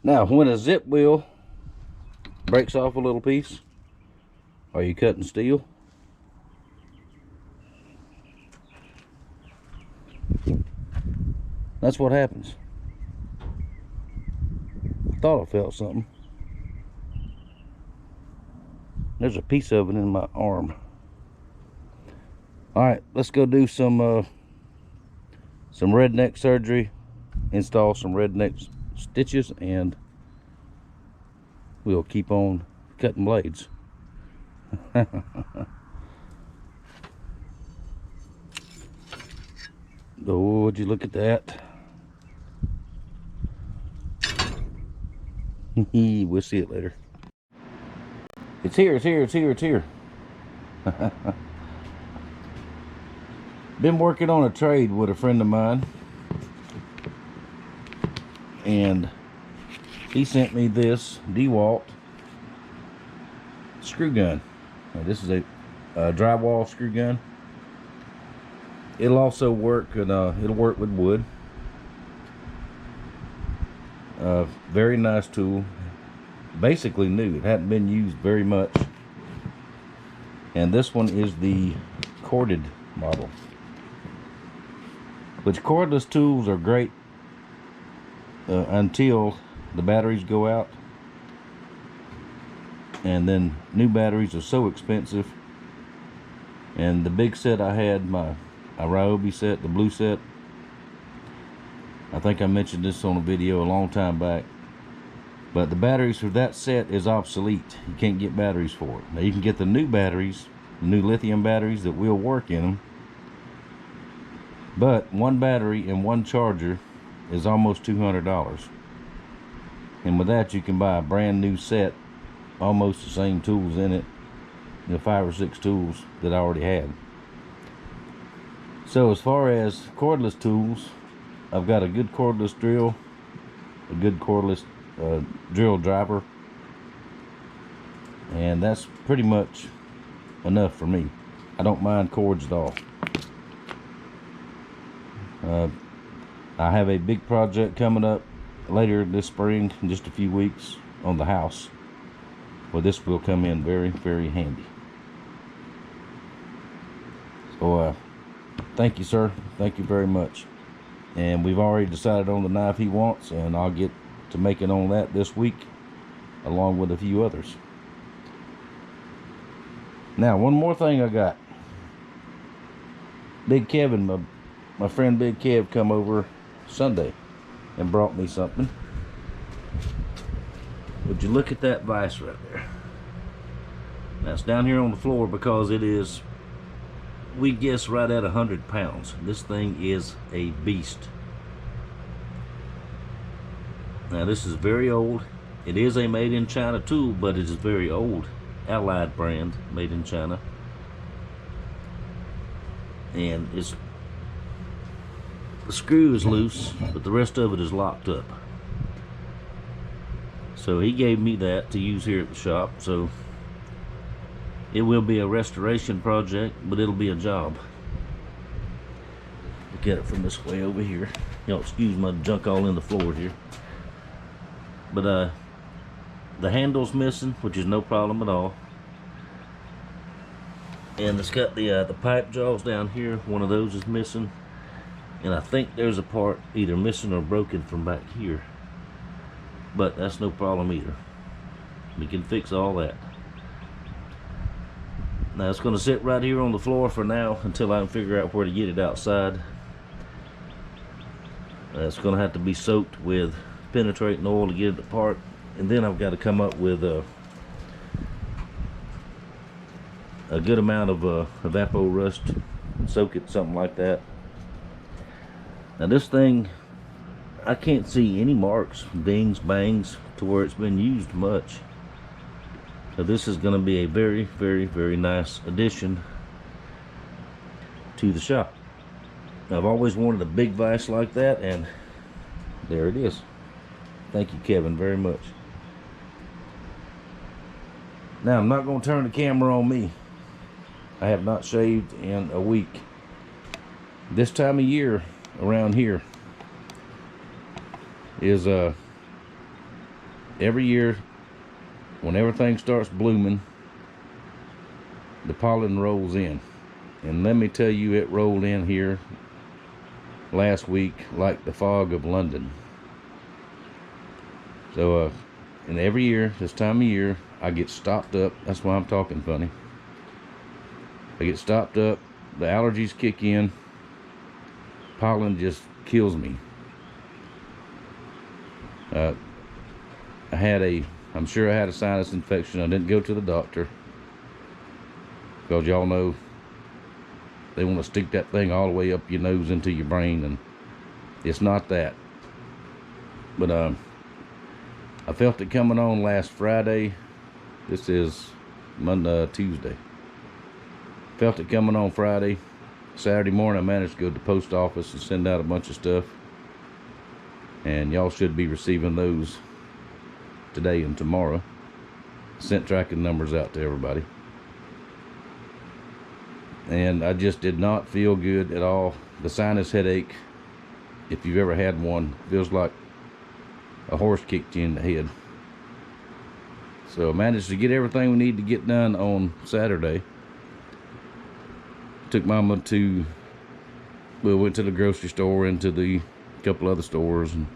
Now, when a zip wheel breaks off a little piece, are you cutting steel? That's what happens. I thought I felt something. There's a piece of it in my arm. Alright, let's go do some redneck surgery, install some redneck stitches, and we'll keep on cutting blades. Oh, would you look at that? We'll see it later. It's here, it's here, it's here, it's here. Been working on a trade with a friend of mine, and he sent me this DeWalt screw gun. Now, this is a drywall screw gun. It'll also work, and it'll work with wood. Very nice tool. Basically new. It hadn't been used very much. And this one is the corded model. Which cordless tools are great until the batteries go out. And then new batteries are so expensive. And the big set I had, my Ryobi set, the blue set, I think I mentioned this on a video a long time back, but the batteries for that set is obsolete. You can't get batteries for it. Now you can get the new batteries, the new lithium batteries that will work in them, but one battery and one charger is almost $200. And with that you can buy a brand new set, almost the same tools in it, 5 or 6 tools that I already had. So as far as cordless tools, I've got a good cordless drill, a good cordless drill driver, and that's pretty much enough for me. I don't mind cords at all. I have a big project coming up later this spring, in just a few weeks, on the house, where this will come in very, very handy. So thank you, sir. Thank you very much. And we've already decided on the knife he wants, and I'll get to making on that this week, along with a few others. Now, one more thing I got. Big Kevin, my friend Big Kev, come over Sunday and brought me something. Would you look at that vise right there? That's down here on the floor because it is, we guess, right at 100 pounds. This thing is a beast. Now this is very old. It is a made in China tool, but it is very old. Allied brand, made in China. And it's, the screw is loose, but the rest of it is locked up. So he gave me that to use here at the shop. So it will be a restoration project, but it'll be a job. Look at it from this way over here. Y'all excuse my junk all in the floor here. But the handle's missing, which is no problem at all. And it's got the pipe jaws down here. One of those is missing. And I think there's a part either missing or broken from back here. But that's no problem either. We can fix all that. Now it's going to sit right here on the floor for now until I can figure out where to get it outside. It's going to have to be soaked with penetrating oil to get it apart, and then I've got to come up with a good amount of evapor rust and soak it, something like that. Now this thing, I can't see any marks, dings, bangs, to where it's been used much. So this is going to be a very, very, very nice addition to the shop. I've always wanted a big vise like that, and there it is. Thank you, Kevin, very much. Now, I'm not going to turn the camera on me. I have not shaved in a week. This time of year around here is every year when everything starts blooming, the pollen rolls in. And let me tell you, it rolled in here last week like the fog of London. So, and every year, this time of year, I get stopped up. That's why I'm talking funny. I get stopped up, the allergies kick in, pollen just kills me. I'm sure I had a sinus infection. I didn't go to the doctor, because y'all know they want to stick that thing all the way up your nose into your brain, and it's not that. But I felt it coming on last Friday. This is Tuesday. Felt it coming on Friday. Saturday morning I managed to go to the post office and send out a bunch of stuff, and y'all should be receiving those today and tomorrow. Sent tracking numbers out to everybody, and I just did not feel good at all. The sinus headache, if you've ever had one, feels like a horse kicked you in the head. So I managed to get everything we need to get done on Saturday. Took Mama went to the grocery store, into the couple other stores, and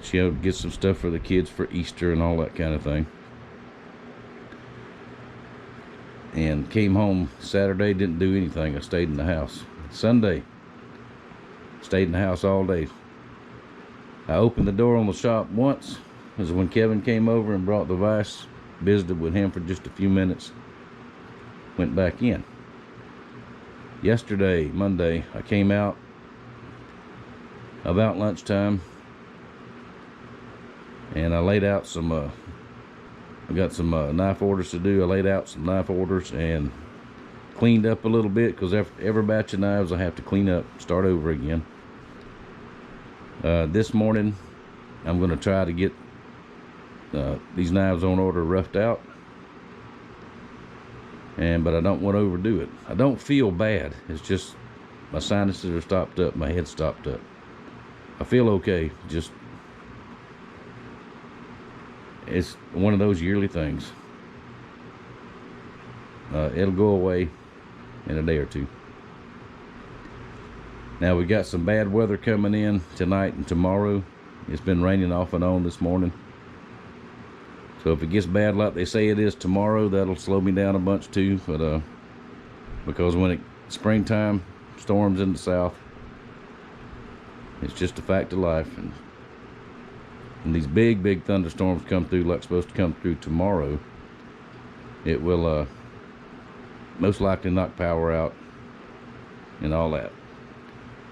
she had to get some stuff for the kids for Easter and all that kind of thing. And came home Saturday, didn't do anything. I stayed in the house. Sunday, stayed in the house all day. I opened the door on the shop once. This is when Kevin came over and brought the vise. Visited with him for just a few minutes. Went back in. Yesterday, Monday, I came out about lunchtime, and I laid out some, I got some knife orders to do. I laid out some knife orders and cleaned up a little bit, because every batch of knives I have to clean up, start over again. This morning, I'm going to try to get these knives on order roughed out. But I don't want to overdo it. I don't feel bad. It's just my sinuses are stopped up, my head's stopped up. I feel okay. Just, it's one of those yearly things. It'll go away in a day or two. Now we got some bad weather coming in tonight and tomorrow. It's been raining off and on this morning. So if it gets bad like they say it is tomorrow, that'll slow me down a bunch too. But because when it's springtime, storms in the south, it's just a fact of life. And when these big thunderstorms come through, like supposed to come through tomorrow, it will most likely knock power out and all that.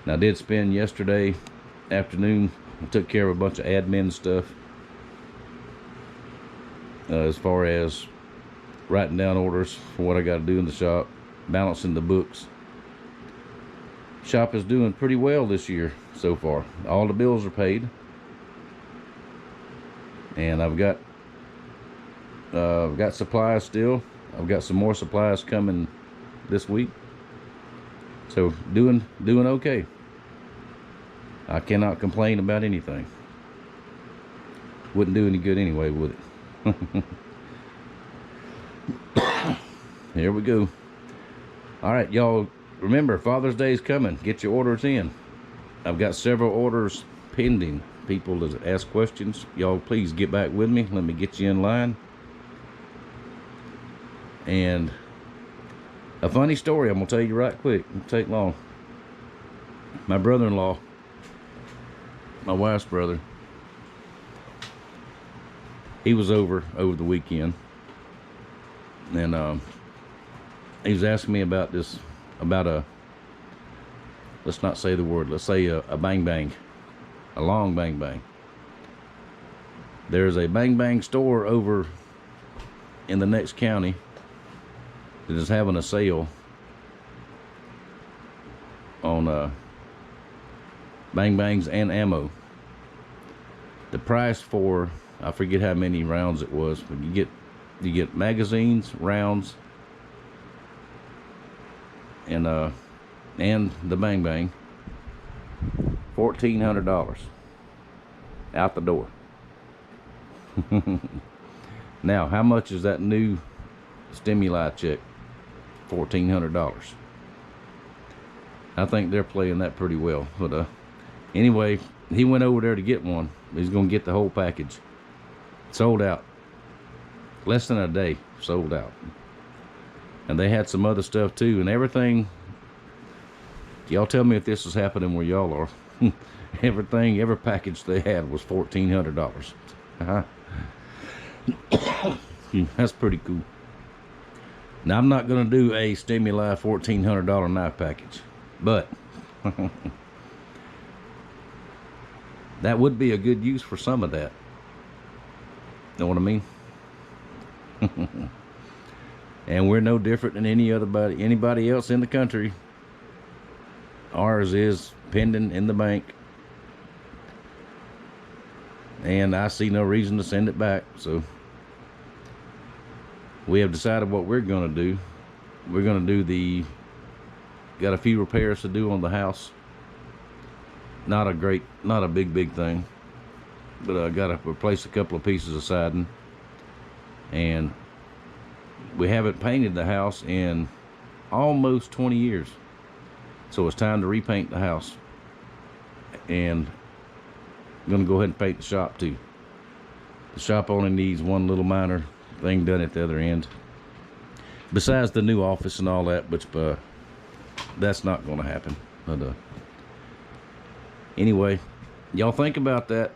Now I did spend yesterday afternoon, I took care of a bunch of admin stuff. As far as writing down orders for what I got to do in the shop, balancing the books. Shop is doing pretty well this year so far. All the bills are paid, and I've got supplies still. I've got some more supplies coming this week, so doing okay. I cannot complain about anything. Wouldn't do any good anyway, would it? Here we go. All right, y'all, remember, Father's Day is coming. Get your orders in. I've got several orders pending. People that ask questions. Y'all please get back with me. Let me get you in line. And a funny story I'm gonna tell you right quick. It won't take long. My brother-in-law, my wife's brother, he was over the weekend, and he was asking me about let's not say the word, let's say a bang bang, a long bang bang. There's a bang bang store over in the next county that is having a sale on bang bangs and ammo. The price for, I forget how many rounds it was, but you get magazines, rounds, and the bang bang, $1,400 out the door. Now, how much is that new stimuli check? $1,400. I think they're playing that pretty well. But anyway, he went over there to get one. He's going to get the whole package. Sold out. Less than a day, sold out. And they had some other stuff too, and everything. Y'all tell me if this is happening where y'all are. Everything, every package they had was $1,400. That's pretty cool. Now, I'm not going to do a stimuli $1,400 knife package, but that would be a good use for some of that. Know what I mean? And we're no different than anybody else in the country. Ours is pending in the bank, and I see no reason to send it back. So we have decided what we're going to do. We're going to do got a few repairs to do on the house. Not a big thing, but I got to replace a couple of pieces of siding, and we haven't painted the house in almost 20 years. So it's time to repaint the house, and I'm going to go ahead and paint the shop too. The shop only needs one little minor thing done at the other end, besides the new office and all that, which that's not going to happen. But anyway, y'all think about that.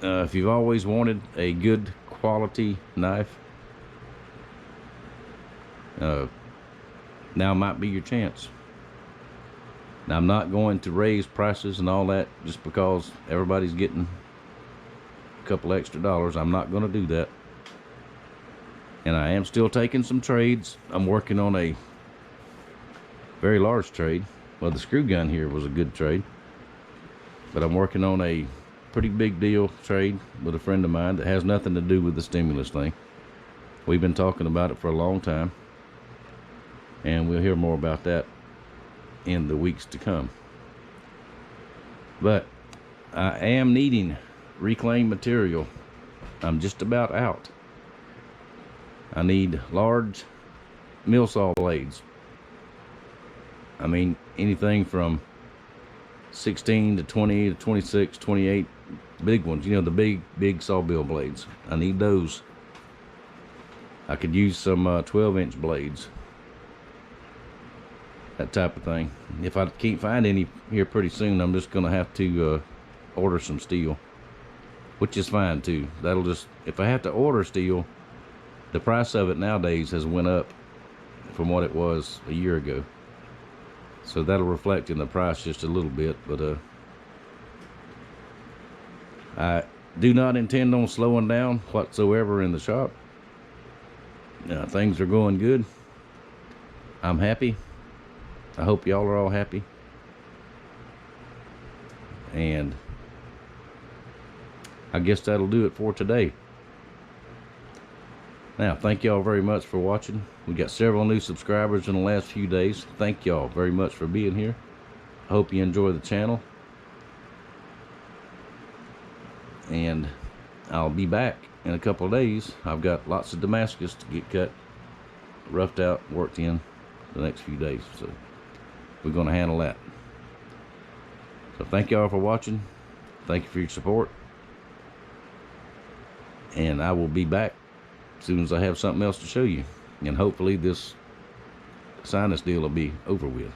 If you've always wanted a good quality knife, now might be your chance. Now, I'm not going to raise prices and all that just because everybody's getting a couple extra dollars. I'm not going to do that. And I am still taking some trades. I'm working on a very large trade. Well, the screw gun here was a good trade, but I'm working on a pretty big deal trade with a friend of mine that has nothing to do with the stimulus thing. We've been talking about it for a long time, and we'll hear more about that in the weeks to come. But I am needing reclaimed material. I'm just about out. I need large mill saw blades. I mean, anything from 16 to 20 to 26, 28, big ones, you know, the big sawbill blades. I need those. I could use some 12-inch blades, that type of thing. If I can't find any here pretty soon, I'm just gonna have to order some steel, which is fine too. That'll just, if I have to order steel, the price of it nowadays has went up from what it was a year ago, so that'll reflect in the price just a little bit. But I do not intend on slowing down whatsoever in the shop. Things are going good. I'm happy. I hope y'all are all happy. And I guess that'll do it for today. Now, thank y'all very much for watching. We got several new subscribers in the last few days. Thank y'all very much for being here. I hope you enjoy the channel. And I'll be back in a couple of days. I've got lots of Damascus to get cut, roughed out, worked in the next few days. So we're going to handle that. So thank y'all for watching. Thank you for your support. And I will be back as soon as I have something else to show you. And hopefully this sinus deal will be over with.